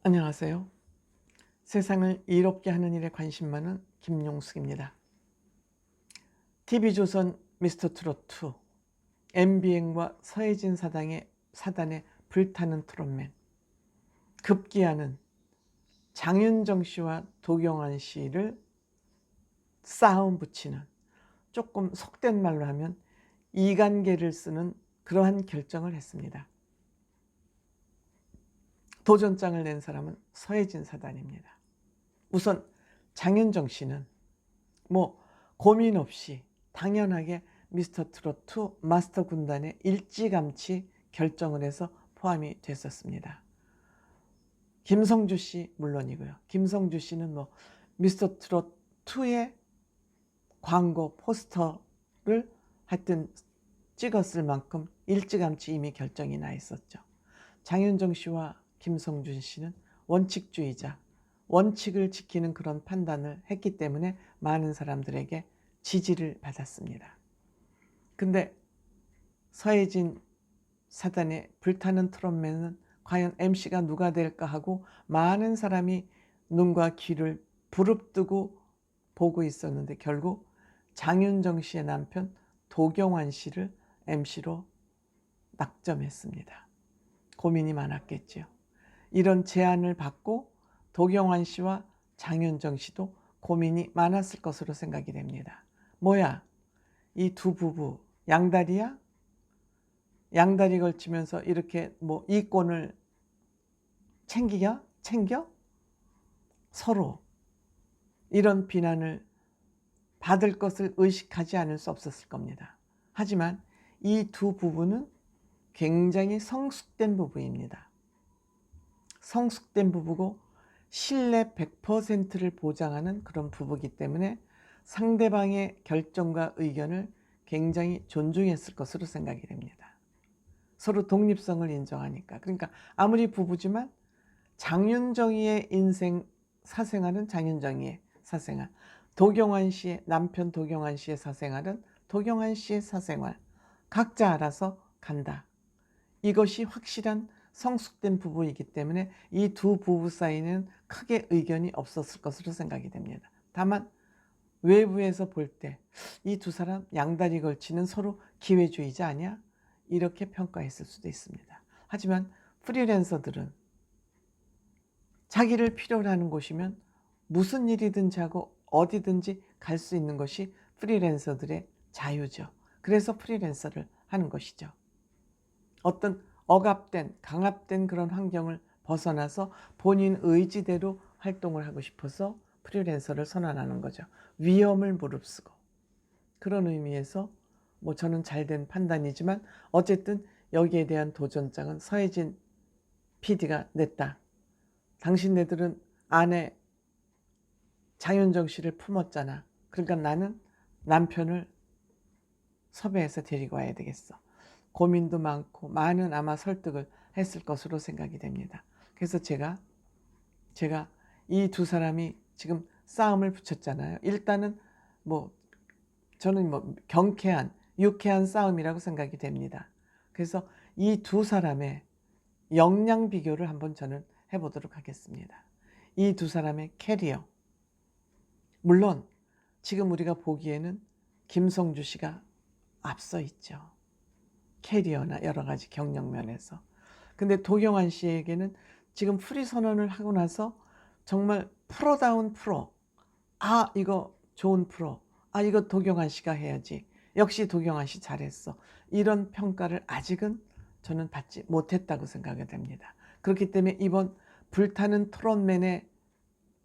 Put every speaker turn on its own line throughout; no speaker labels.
안녕하세요. 세상을 이롭게 하는 일에 관심 많은 김용숙입니다. TV조선 미스터트롯2, MBN과 서혜진 사단의 불타는 트롯맨, 급기야는 장윤정 씨와 도경환 씨를 싸움 붙이는, 조금 속된 말로 하면 이간계를 쓰는 그러한 결정을 했습니다. 도전장을 낸 사람은 서혜진 사단입니다. 우선 장윤정 씨는 고민 없이 당연하게 미스터트롯2 마스터 군단에 일찌감치 결정을 해서 포함이 됐었습니다. 김성주 씨 물론이고요. 김성주 씨는 미스터트롯2의 광고 포스터를 하여튼 찍었을 만큼 일찌감치 이미 결정이 나 있었죠. 장윤정 씨와 김성준 씨는 원칙주의자, 원칙을 지키는 그런 판단을 했기 때문에 많은 사람들에게 지지를 받았습니다. 근데 서혜진 사단의 불타는 트롯맨은 과연 MC가 누가 될까 하고 많은 사람이 눈과 귀를 부릅뜨고 보고 있었는데 결국 장윤정 씨의 남편 도경환 씨를 MC로 낙점했습니다. 고민이 많았겠지요. 이런 제안을 받고 도경환 씨와 장윤정 씨도 고민이 많았을 것으로 생각이 됩니다. 뭐야? 이 두 부부 양다리야? 양다리 걸치면서 이렇게 이권을 챙겨? 서로 이런 비난을 받을 것을 의식하지 않을 수 없었을 겁니다. 하지만 이 두 부부는 굉장히 성숙된 부부입니다. 성숙된 부부고 신뢰 100%를 보장하는 그런 부부이기 때문에 상대방의 결정과 의견을 굉장히 존중했을 것으로 생각이 됩니다. 서로 독립성을 인정하니까. 그러니까 아무리 부부지만 장윤정이의 인생 사생활은 장윤정이의 사생활, 도경환 씨의 남편 도경환 씨의 사생활은 도경환 씨의 사생활, 각자 알아서 간다. 이것이 확실한 성숙된 부부이기 때문에 이 두 부부 사이는 크게 의견이 없었을 것으로 생각이 됩니다. 다만 외부에서 볼 때 이 두 사람 양다리 걸치는 서로 기회주의자 아니야? 이렇게 평가했을 수도 있습니다. 하지만 프리랜서들은 자기를 필요로 하는 곳이면 무슨 일이든지 하고 어디든지 갈 수 있는 것이 프리랜서들의 자유죠. 그래서 프리랜서를 하는 것이죠. 어떤 억압된, 강압된 그런 환경을 벗어나서 본인 의지대로 활동을 하고 싶어서 프리랜서를 선언하는 거죠. 위험을 무릅쓰고. 그런 의미에서 저는 잘된 판단이지만 어쨌든 여기에 대한 도전장은 서혜진 PD가 냈다. 당신네들은 아내 장윤정 씨를 품었잖아. 그러니까 나는 남편을 섭외해서 데리고 와야 되겠어. 고민도 많고 많은 아마 설득을 했을 것으로 생각이 됩니다. 그래서 제가 이 두 사람이 지금 싸움을 붙였잖아요. 일단은 저는 경쾌한, 유쾌한 싸움이라고 생각이 됩니다. 그래서 이 두 사람의 역량 비교를 한번 저는 해보도록 하겠습니다. 이 두 사람의 캐리어. 물론 지금 우리가 보기에는 김성주 씨가 앞서 있죠. 캐리어나 여러 가지 경력 면에서. 근데 도경환 씨에게는 지금 프리 선언을 하고 나서 정말 프로다운 프로. 아, 이거 좋은 프로. 아, 이거 도경환 씨가 해야지. 역시 도경환 씨 잘했어. 이런 평가를 아직은 저는 받지 못했다고 생각이 됩니다. 그렇기 때문에 이번 불타는 트롯맨의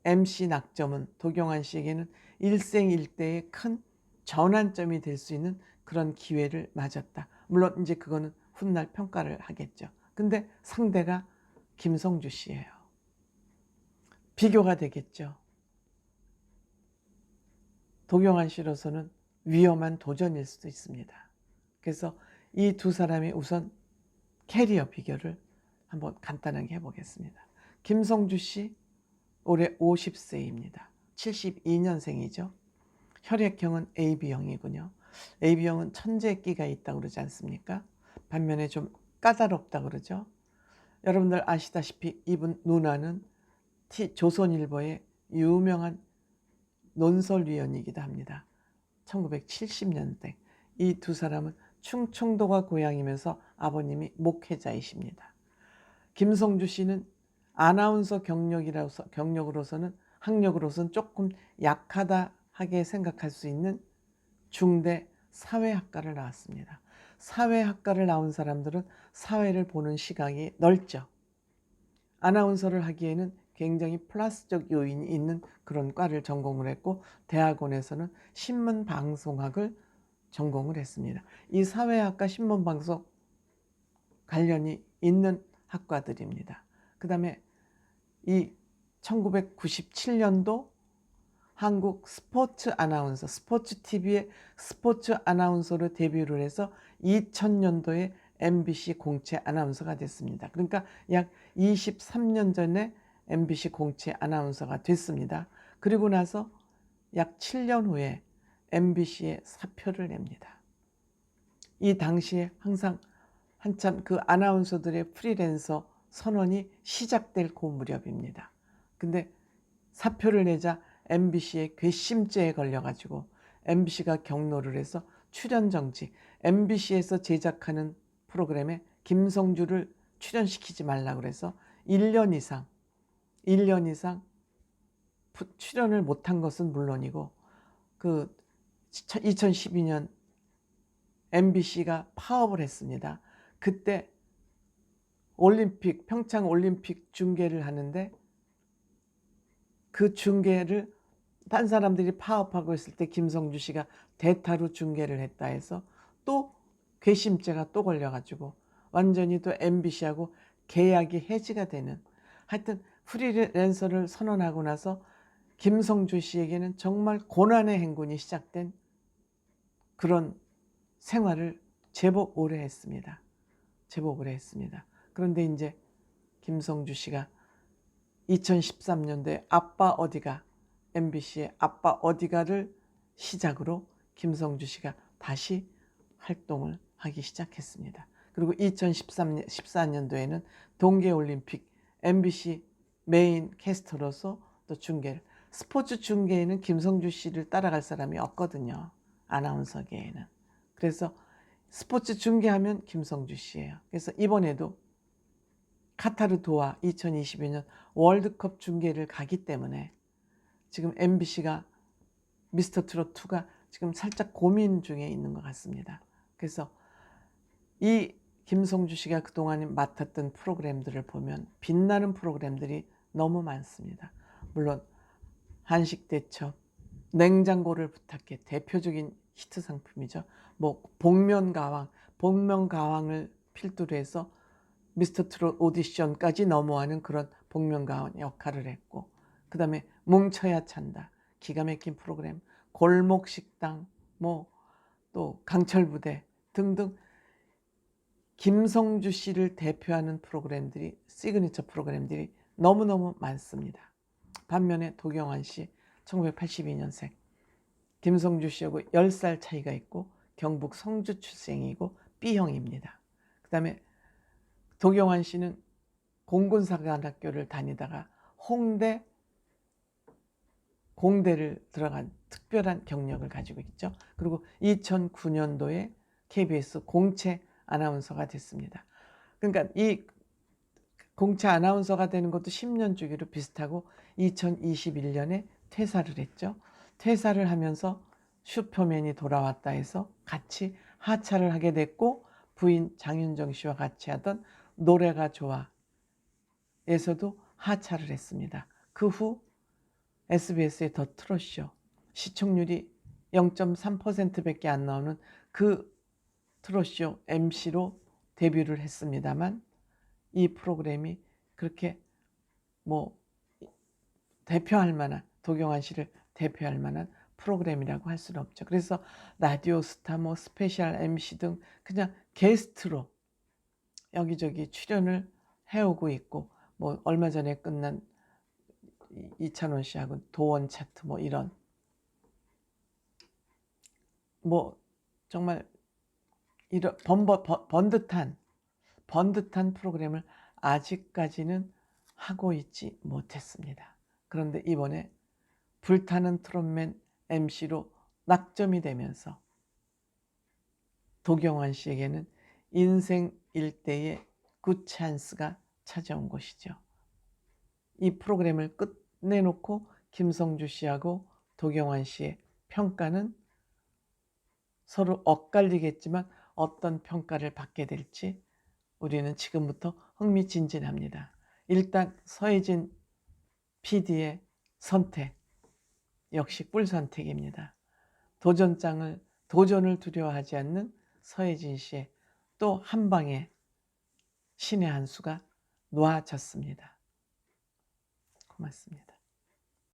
MC 낙점은 도경환 씨에게는 일생일대의 큰 전환점이 될 수 있는 그런 기회를 맞았다. 물론 이제 그거는 훗날 평가를 하겠죠. 근데 상대가 김성주 씨예요. 비교가 되겠죠. 도경환 씨로서는 위험한 도전일 수도 있습니다. 그래서 이 두 사람의 우선 캐리어 비교를 한번 간단하게 해보겠습니다. 김성주 씨 올해 50세입니다. 72년생이죠. 혈액형은 AB형이군요. AB형은 천재끼가 있다고 그러지 않습니까? 반면에 좀 까다롭다고 그러죠. 여러분들 아시다시피 이분 누나는 조선일보의 유명한 논설위원이기도 합니다. 1970년대. 이 두 사람은 충청도가 고향이면서 아버님이 목회자이십니다. 김성주 씨는 아나운서 학력으로서는 조금 약하다 하게 생각할 수 있는 중대 사회학과를 나왔습니다. 사회학과를 나온 사람들은 사회를 보는 시각이 넓죠. 아나운서를 하기에는 굉장히 플러스적 요인이 있는 그런 과를 전공을 했고, 대학원에서는 신문방송학을 전공을 했습니다. 이 사회학과 신문방송 관련이 있는 학과들입니다. 그 다음에 이 1997년도 한국 스포츠 아나운서, 스포츠 TV의 스포츠 아나운서로 데뷔를 해서 2000년도에 MBC 공채 아나운서가 됐습니다. 그러니까 약 23년 전에 MBC 공채 아나운서가 됐습니다. 그리고 나서 약 7년 후에 MBC에 사표를 냅니다. 이 당시에 한참 그 아나운서들의 프리랜서 선언이 시작될 그 무렵입니다. 근데 사표를 내자 MBC의 괘씸죄에 걸려가지고 MBC가 경로를 해서 출연 정지, MBC에서 제작하는 프로그램에 김성주를 출연시키지 말라고 그래서 1년 이상 출연을 못한 것은 물론이고, 그 2012년 MBC가 파업을 했습니다. 그때 평창 올림픽 중계를 하는데, 그 중계를 딴 사람들이 파업하고 있을 때 김성주 씨가 대타로 중계를 했다 해서 또 괘씸죄가 또 걸려가지고 완전히 또 MBC하고 계약이 해지가 되는, 하여튼 프리랜서를 선언하고 나서 김성주 씨에게는 정말 고난의 행군이 시작된 그런 생활을 제법 오래 했습니다. 그런데 이제 김성주 씨가 2013년도에 아빠 어디가, MBC의 아빠 어디가를 시작으로 김성주 씨가 다시 활동을 하기 시작했습니다. 그리고 2014년도에는 동계올림픽 MBC 메인 캐스터로서 또 중계를, 스포츠 중계에는 김성주 씨를 따라갈 사람이 없거든요. 아나운서계에는. 그래서 스포츠 중계하면 김성주 씨예요. 그래서 이번에도 카타르 도하 2022년 월드컵 중계를 가기 때문에 지금 MBC가 미스터트롯2가 지금 살짝 고민 중에 있는 것 같습니다. 그래서 이 김성주 씨가 그동안 맡았던 프로그램들을 보면 빛나는 프로그램들이 너무 많습니다. 물론 한식대첩, 냉장고를 부탁해 대표적인 히트 상품이죠. 뭐 복면가왕을 필두로 해서 미스터트롯 오디션까지 넘어가는 그런 복면가왕 역할을 했고, 그 다음에 뭉쳐야 찬다, 기가 막힌 프로그램, 골목식당, 또 강철부대 등등 김성주 씨를 대표하는 프로그램들이, 시그니처 프로그램들이 너무너무 많습니다. 반면에 도경환 씨 1982년생, 김성주 씨하고 10살 차이가 있고 경북 성주 출생이고 B형입니다. 그 다음에 도경환 씨는 공군사관학교를 다니다가 공대를 들어간 특별한 경력을 가지고 있죠. 그리고 2009년도에 KBS 공채 아나운서가 됐습니다. 그러니까 이 공채 아나운서가 되는 것도 10년 주기로 비슷하고 2021년에 퇴사를 했죠. 퇴사를 하면서 슈퍼맨이 돌아왔다 해서 같이 하차를 하게 됐고, 부인 장윤정 씨와 같이 하던 노래가 좋아에서도 하차를 했습니다. 그 후 SBS의 더 트롯쇼, 시청률이 0.3%밖에 안 나오는 그 트롯쇼 MC로 데뷔를 했습니다만, 이 프로그램이 그렇게 대표할 만한, 도경환 씨를 대표할 만한 프로그램이라고 할 수는 없죠. 그래서 라디오 스타, 스페셜 MC 등 그냥 게스트로 여기저기 출연을 해오고 있고, 얼마 전에 끝난 이찬원 씨하고 도원 차트 이런 정말 이런 번듯한 프로그램을 아직까지는 하고 있지 못했습니다. 그런데 이번에 불타는 트롯맨 MC로 낙점이 되면서 도경환 씨에게는 인생 일대의 굿 찬스가 찾아온 것이죠. 이 프로그램을 끝내놓고 김성주 씨하고 도경환 씨의 평가는 서로 엇갈리겠지만 어떤 평가를 받게 될지 우리는 지금부터 흥미진진합니다. 일단 서혜진 PD의 선택 역시 꿀 선택입니다. 도전을 두려워하지 않는 서혜진 씨의 또 한 방에 신의 한 수가 놓아졌습니다. 고맙습니다.